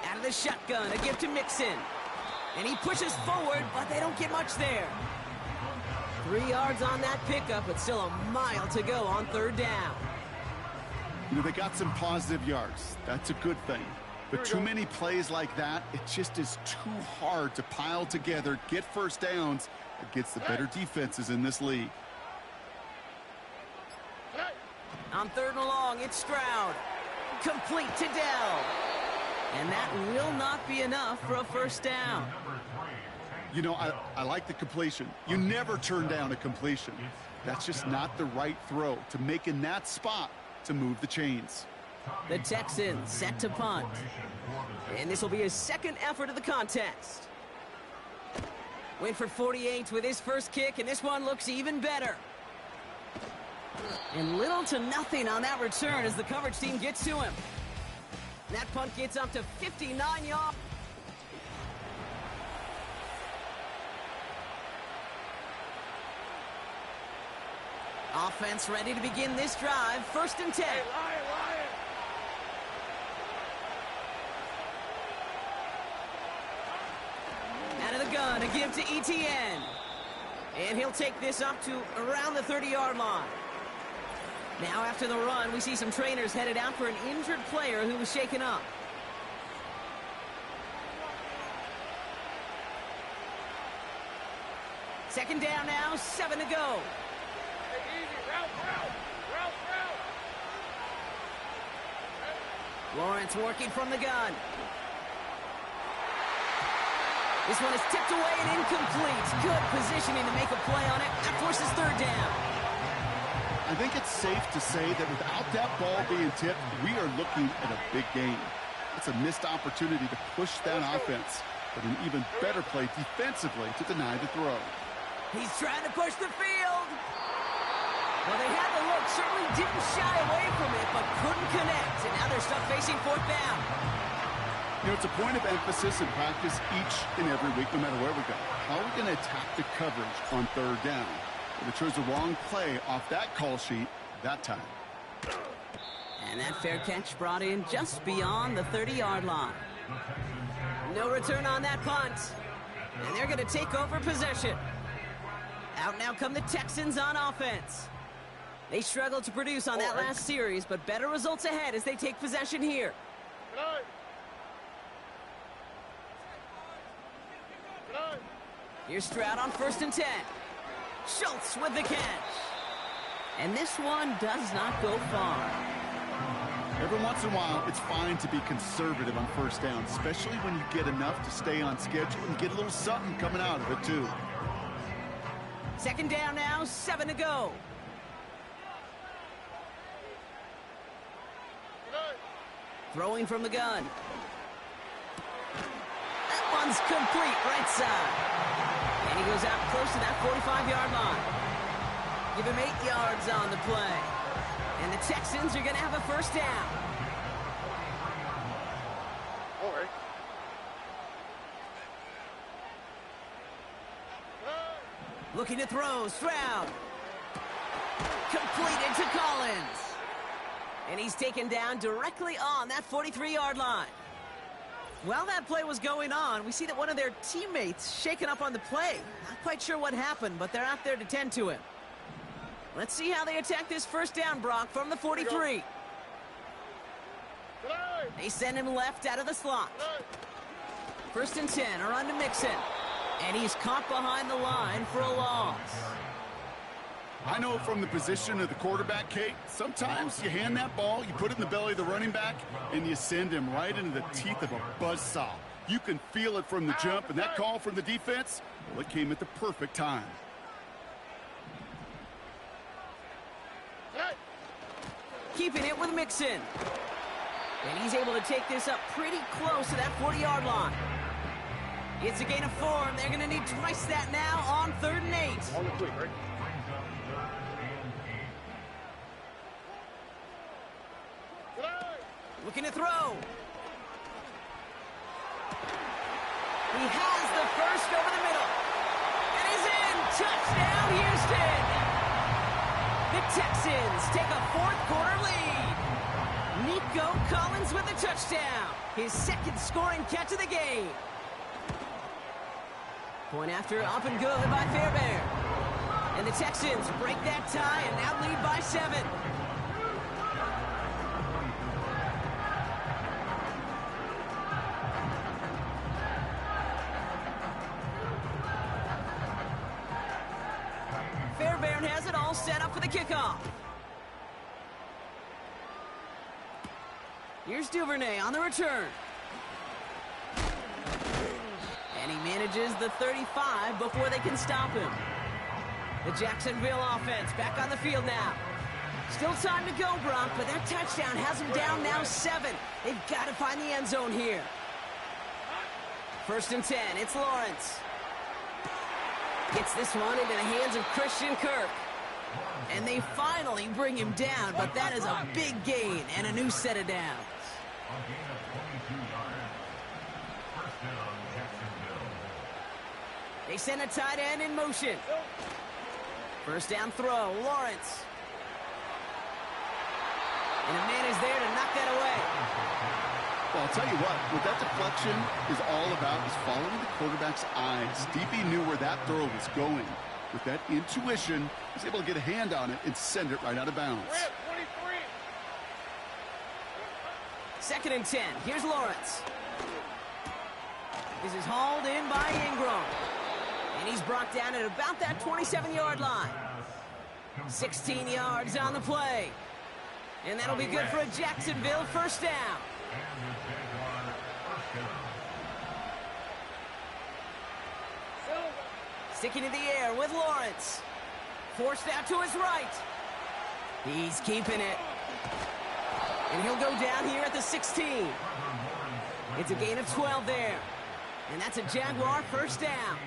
Out of the shotgun, a give to Mixon. And he pushes forward, but they don't get much there. 3 yards on that pickup, but still a mile to go on 3rd down. You know, they got some positive yards. That's a good thing. But too many plays like that, it just is too hard to pile together, get first downs against the better defenses in this league. On 3rd and long, it's Stroud. Complete to Dell. And that will not be enough for a first down. You know, I like the completion. You never turn down a completion. That's just not the right throw to make in that spot to move the chains. The Texans set to punt. And this will be his 2nd effort of the contest. Winford 48 with his first kick, and this one looks even better. And little to nothing on that return as the coverage team gets to him. That punt gets up to 59 yards. Offense ready to begin this drive. 1st and 10. Hey, Lion. Out of the gun, a give to Etienne. And he'll take this up to around the 30-yard line. Now after the run, we see some trainers headed out for an injured player who was shaken up. Second down now, 7 to go. Hey, easy. Route. Lawrence working from the gun. This one is tipped away and incomplete. Good positioning to make a play on it. That forces 3rd down. I think it's safe to say that without that ball being tipped, we are looking at a big game. It's a missed opportunity to push that offense, but an even better play defensively to deny the throw. He's trying to push the field. Well, they had the look, certainly didn't shy away from it, but couldn't connect. And now they're stuck facing 4th down. You know, it's a point of emphasis in practice each and every week, no matter where we go. How are we going to attack the coverage on 3rd down? They chose the wrong play off that call sheet that time. And that fair catch brought in just beyond the 30-yard line. No return on that punt. And they're going to take over possession. Out now come the Texans on offense. They struggled to produce on that last series, but better results ahead as they take possession here. Here's Stroud on 1st and 10. Schultz with the catch. And this one does not go far. Every once in a while, it's fine to be conservative on 1st down, especially when you get enough to stay on schedule and get a little something coming out of it, too. 2nd down now, 7 to go. Throwing from the gun. That one's complete, right side. And he goes out close to that 45-yard line. Give him 8 yards on the play. And the Texans are going to have a 1st down. All right. Looking to throw, Stroud. Completed to Collins. And he's taken down directly on that 43-yard line. While that play was going on, we see that one of their teammates shaken up on the play. Not quite sure what happened, but they're out there to tend to him. Let's see how they attack this 1st down, Brock, from the 43. They send him left out of the slot. 1st and 10 are on to Mixon. And he's caught behind the line for a loss. I know from the position of the quarterback, Kate, sometimes you hand that ball, you put it in the belly of the running back, and you send him right into the teeth of a buzzsaw. You can feel it from the jump, and that call from the defense, well, it came at the perfect time. Keeping it with Mixon. And he's able to take this up pretty close to that 40-yard line. It's a gain of 4, and they're going to need twice that now on 3rd and 8. On the quick, right? Looking to throw. He has the first over the middle. And he's in. Touchdown, Houston. The Texans take a 4th quarter lead. Nico Collins with the touchdown. His 2nd scoring catch of the game. Point after up and good by Fairbairn. And the Texans break that tie and now lead by 7. Fairbairn has it all set up for the kickoff. Here's Duvernay on the return. And he manages the 35 before they can stop him. The Jacksonville offense back on the field now. Still time to go, Brock, but that touchdown has them down now 7. They've got to find the end zone here. 1st and 10, it's Lawrence. Gets this one into the hands of Christian Kirk. And they finally bring him down, but that is a big gain and a new set of downs. They send a tight end in motion. 1st down throw, Lawrence. And a man is there to knock that away. Well, I'll tell you what that deflection is all about is following the quarterback's eyes. DB knew where that throw was going. With that intuition, he was able to get a hand on it and send it right out of bounds. 2nd and 10. Here's Lawrence. This is hauled in by Ingram. And he's brought down at about that 27-yard line. 16 yards on the play. And that'll be good for a Jacksonville 1st down. Sticking in the air with Lawrence. Forced out to his right. He's keeping it. And he'll go down here at the 16. It's a gain of 12 there. And that's a Jaguar 1st down.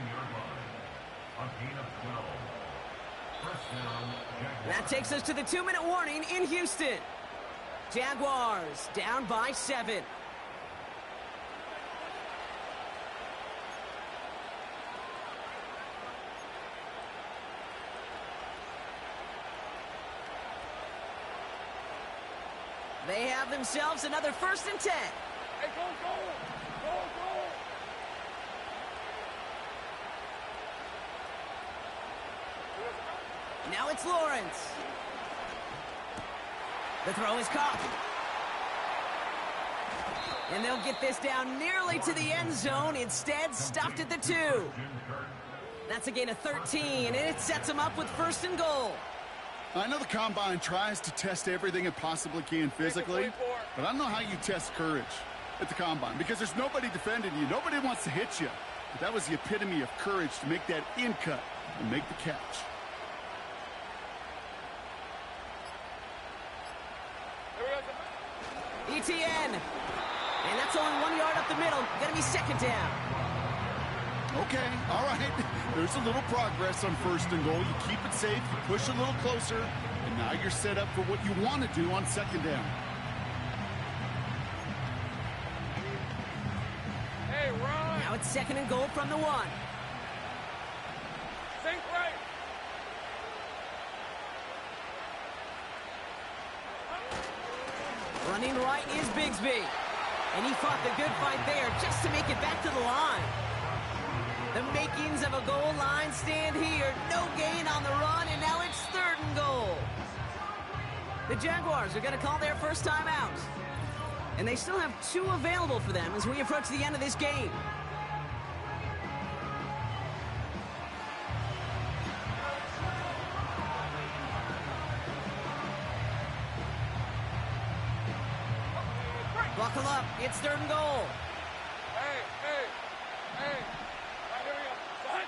That takes us to the 2-minute warning in Houston. Jaguars down by 7. They have themselves another 1st and 10. Hey, go, go! Go, go! Now it's Lawrence. The throw is caught. And they'll get this down nearly to the end zone. Instead, stopped at the 2. That's a gain of 13, and it sets them up with 1st and goal. I know the Combine tries to test everything it possibly can physically, but I don't know how you test courage at the Combine, because there's nobody defending you. Nobody wants to hit you. But that was the epitome of courage to make that in cut and make the catch. ETN. And that's only 1 yard up the middle. Gonna be 2nd down. Okay, all right. There's a little progress on 1st and goal. You keep it safe, you push a little closer, and now you're set up for what you want to do on 2nd down. Hey, run! Now it's 2nd and goal from the 1. Think right! Running right is Bigsby. And he fought the good fight there just to make it back to the line. The makings of a goal line stand here. No gain on the run, and now it's 3rd and goal. The Jaguars are going to call their first time out. And they still have 2 available for them as we approach the end of this game. Buckle up, it's 3rd and goal. Hey! Right, here we go. Son!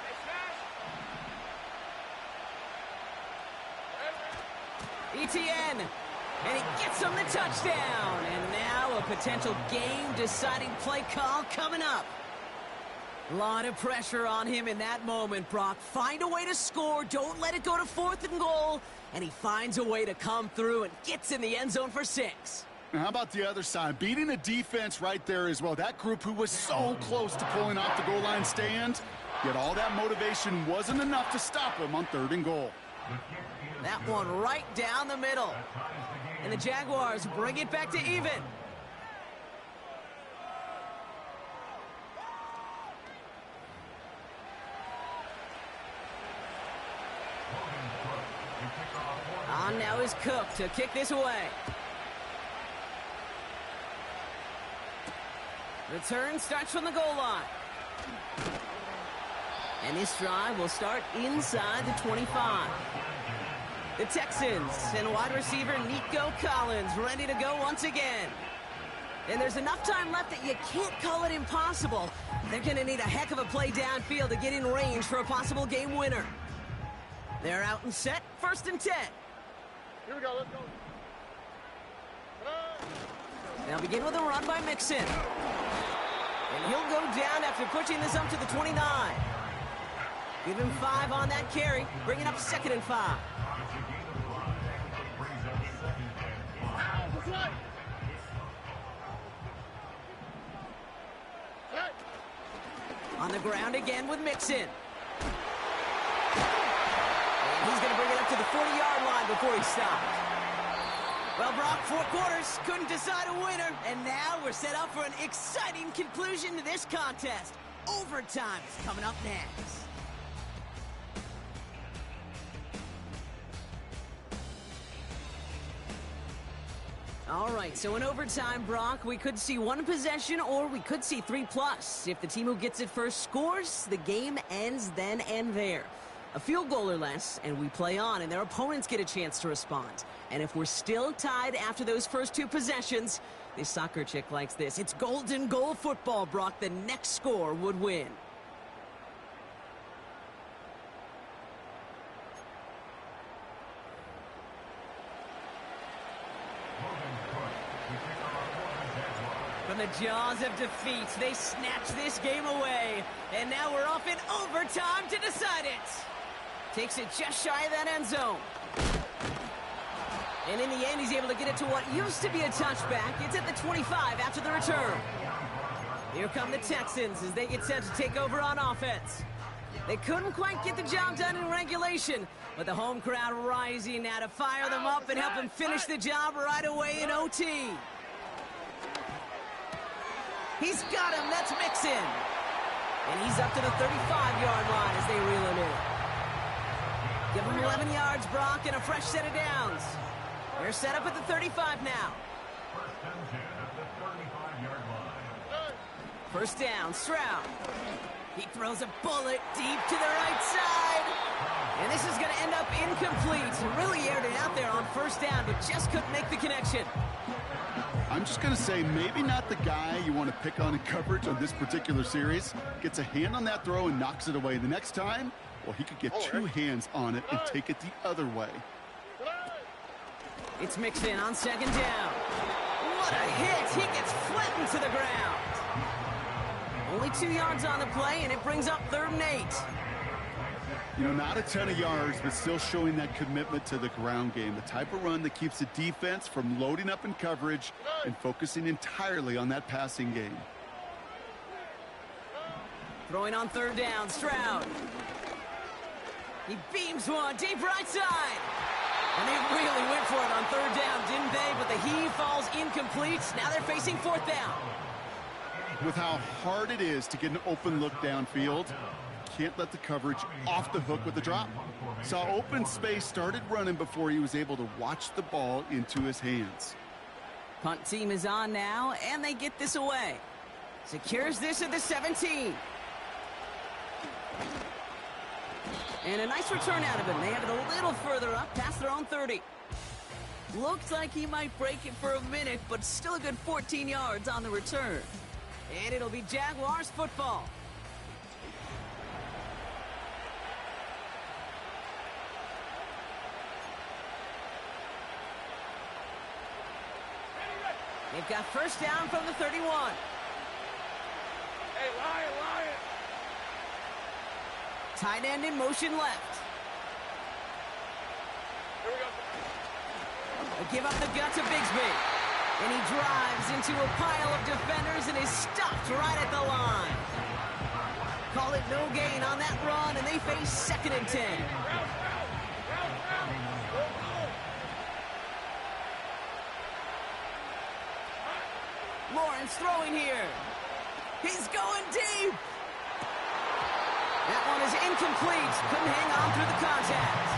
Hey, Smash! ETN, and he gets him the touchdown. And now a potential game-deciding play call coming up. A lot of pressure on him in that moment, Brock. Find a way to score. Don't let it go to 4th and goal. And he finds a way to come through and gets in the end zone for 6. Now, how about the other side? Beating the defense right there as well. That group who was so close to pulling off the goal line stand, yet all that motivation wasn't enough to stop him on 3rd and goal. That one right down the middle. And the Jaguars bring it back to even. On now is Cook to kick this away. Return starts from the goal line. And this drive will start inside the 25. The Texans and wide receiver Nico Collins ready to go once again. And there's enough time left that you can't call it impossible. They're going to need a heck of a play downfield to get in range for a possible game winner. They're out and set, 1st and 10. Here we go, let's go. They'll begin with a run by Mixon. And he'll go down after pushing this up to the 29. Give him 5 on that carry, bringing up 2nd and 5. On the ground again with Mixon. And he's going to bring it up to the 40-yard line before he stopped. Well, Brock, 4 quarters, couldn't decide a winner, and now we're set up for an exciting conclusion to this contest. Overtime is coming up next. All right, so in overtime, Brock, we could see 1 possession or we could see 3+. If the team who gets it first scores, the game ends then and there. A field goal or less, and we play on, and their opponents get a chance to respond. And if we're still tied after those first 2 possessions, this soccer chick likes this. It's golden goal football, Brock. The next score would win. From the jaws of defeat, they snatch this game away. And now we're off in overtime to decide it. Takes it just shy of that end zone. And in the end, he's able to get it to what used to be a touchback. It's at the 25 after the return. Here come the Texans as they get set to take over on offense. They couldn't quite get the job done in regulation, but the home crowd rising now to fire them up and help them finish the job right away in OT. He's got him. That's Mixon. And he's up to the 35-yard line as they reel him in. Give him 11 yards, Brock, and a fresh set of downs. They're set up at the 35 now. First down, Stroud. He throws a bullet deep to the right side. And this is going to end up incomplete. Really aired it out there on first down, but just couldn't make the connection. I'm just going to say maybe not the guy you want to pick on in coverage on this particular series. Gets a hand on that throw and knocks it away. The next time, well, he could get two hands on it and take it the other way. It's Mixon on second down. What a hit! He gets flattened to the ground. Only 2 yards on the play, and it brings up 3rd and 8. You know, not a ton of yards, but still showing that commitment to the ground game. The type of run that keeps the defense from loading up in coverage and focusing entirely on that passing game. Throwing on 3rd down, Stroud. He beams one deep right side. And they really went for it on 3rd down, didn't they? But the heave falls incomplete. Now they're facing 4th down. With how hard it is to get an open look downfield, can't let the coverage off the hook with the drop. Saw open space, started running before he was able to watch the ball into his hands. Punt team is on now, and they get this away. Secures this at the 17. And a nice return out of him. They have it a little further up, past their own 30. Looks like he might break it for a minute, but still a good 14 yards on the return. And it'll be Jaguars football. They've got first down from the 31. Hey, Lion! Tight end in motion left. Here we go. They give up the gut to Bigsby. And he drives into a pile of defenders and is stopped right at the line. Call it no gain on that run, and they face 2nd and 10. Lawrence throwing here. He's going deep. That one is incomplete. Couldn't hang on through the contact.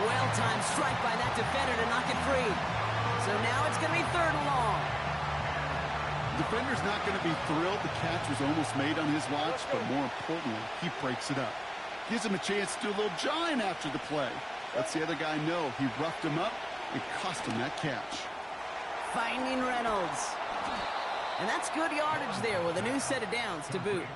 Well-timed strike by that defender to knock it free. So now it's going to be 3rd and long. The defender's not going to be thrilled the catch was almost made on his watch, but more importantly, he breaks it up. Gives him a chance to do a little jawing after the play. Lets the other guy know he roughed him up and cost him that catch. Finding Reynolds. And that's good yardage there with a new set of downs to boot.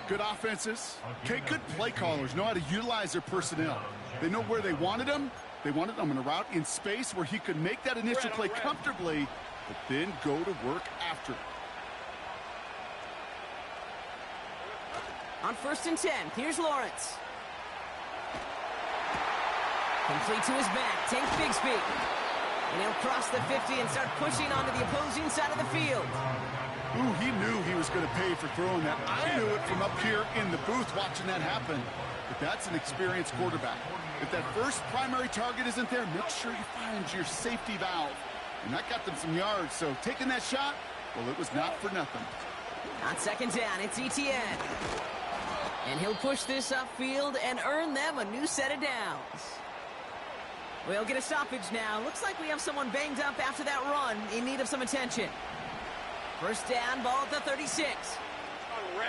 Good offenses. Okay, good play callers know how to utilize their personnel. They know where they wanted him. They wanted him on a route in space where he could make that initial play comfortably, but then go to work after it. On 1st and 10, here's Lawrence. Complete to his back, take Bigsby. And he'll cross the 50 and start pushing onto the opposing side of the field. Ooh, he knew he was going to pay for throwing that. I knew it from up here in the booth watching that happen. But that's an experienced quarterback. If that first primary target isn't there, make sure you find your safety valve. And that got them some yards, so taking that shot, well, it was not for nothing. On 2nd down, it's Etienne. And he'll push this upfield and earn them a new set of downs. We'll get a stoppage now. Looks like we have someone banged up after that run in need of some attention. First down, ball at the 36. On red.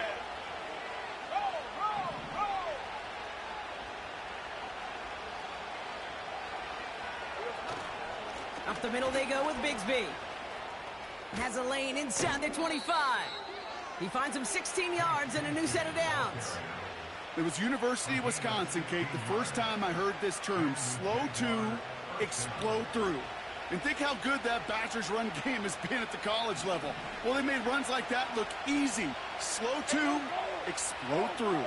Up the middle they go with Bigsby. Has a lane inside the 25. He finds him 16 yards and a new set of downs. It was University of Wisconsin, Kate, the first time I heard this term, slow to explode through. And think how good that Badgers run game has been at the college level. Well, they made runs like that look easy. Slow to explode through.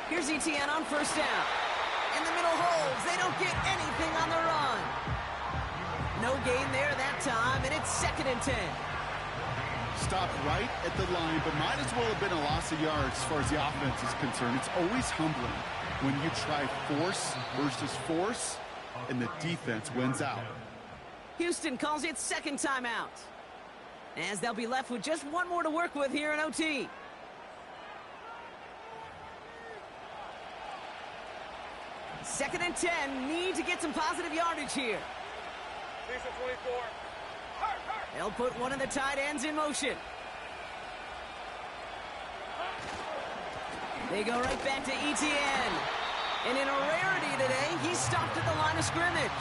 Here's Etienne on first down. In the middle holds. They don't get anything on the run. No gain there that time, and it's 2nd and 10. Stopped right at the line, but might as well have been a loss of yards as far as the offense is concerned. It's always humbling when you try force versus force, and the defense wins out. Houston calls it second timeout, as they'll be left with just one more to work with here in OT. Second and 10, need to get some positive yardage here. Season 24. They'll put one of the tight ends in motion. They go right back to Etienne. And in a rarity today, he stopped at the line of scrimmage.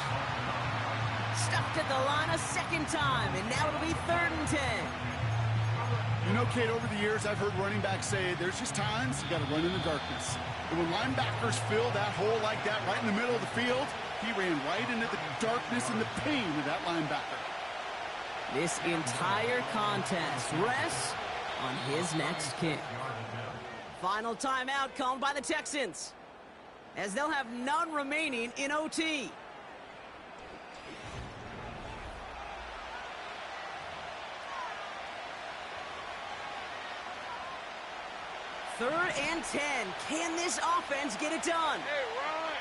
Stopped at the line a second time, and now it'll be 3rd and 10. You know, Kate, over the years, I've heard running backs say there's just times you got to run in the darkness. And when linebackers fill that hole like that right in the middle of the field, he ran right into the darkness and the pain of that linebacker. This entire contest rests on his next kick. Final timeout called by the Texans, as they'll have none remaining in OT. Third and 10. Can this offense get it done? Hey, run!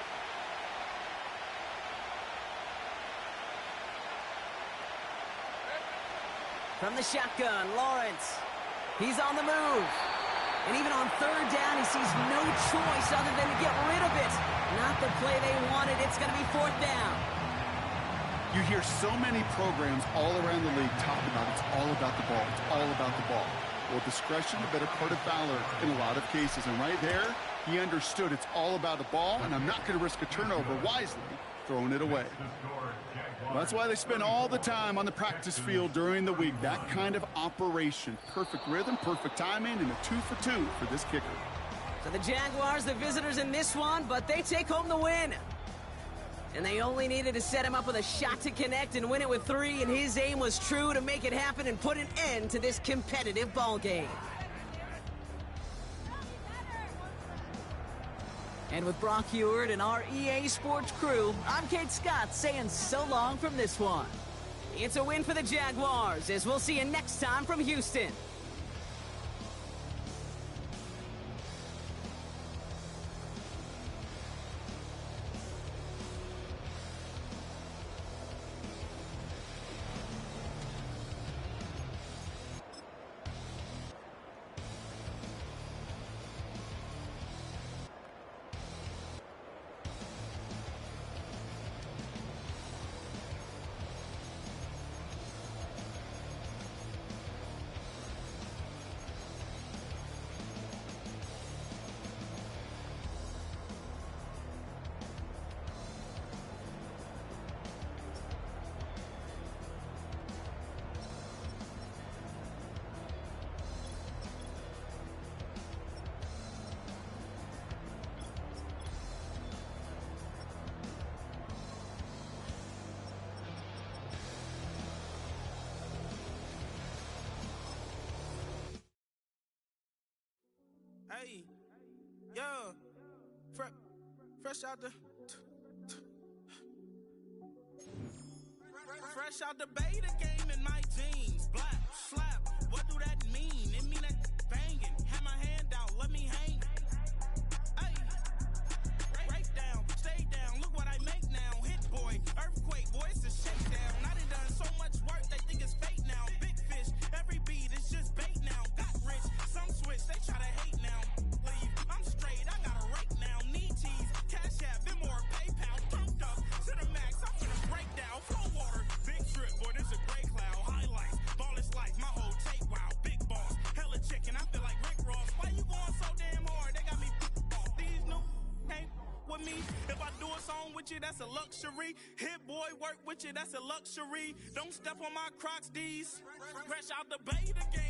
From the shotgun, Lawrence. He's on the move. And even on 3rd down, he sees no choice other than to get rid of it. Not the play they wanted. It's going to be 4th down. You hear so many programs all around the league talk about it's all about the ball. It's all about the ball. Well, discretion, the better part of valor in a lot of cases. And right there, he understood it's all about the ball, and I'm not going to risk a turnover wisely, throwing it away. That's why they spend all the time on the practice field during the week. That kind of operation. Perfect rhythm, perfect timing, and a 2-for-2 for this kicker. So the Jaguars, the visitors in this one, but they take home the win. And they only needed to set him up with a shot to connect and win it with 3, and his aim was true to make it happen and put an end to this competitive ball game. And with Brock Heward and our EA Sports crew, I'm Kate Scott saying so long from this one. It's a win for the Jaguars, as we'll see you next time from Houston. Hey, yo, fresh out the beta game in my jeans. Black slap, what do that mean? It mean that banging. Have my hand out, let me hang. Hey, break down, stay down. Look what I make now. Hit boy, earthquake, boy, it's a shakedown. I done so much work, they think it's fake now. Big fish, every beat is just bait now. Got rich, some switch, they try to hate now. Leave, I'm straight, I got a rake now. Need cheese, cash app, been more PayPal. Pumped up to the max, I'm gonna break down. Flow water, big trip, boy, this a gray cloud. Highlights, ball is life, my whole tape, wow. Big boss, hella chicken, I feel like Rick Ross. Why you going so damn hard? They got me off. These new can't with me. If I do a song with you, that's a luxury. Hit boy, work with you, that's a luxury. Don't step on my Crocs, D's. Fresh out the beta game.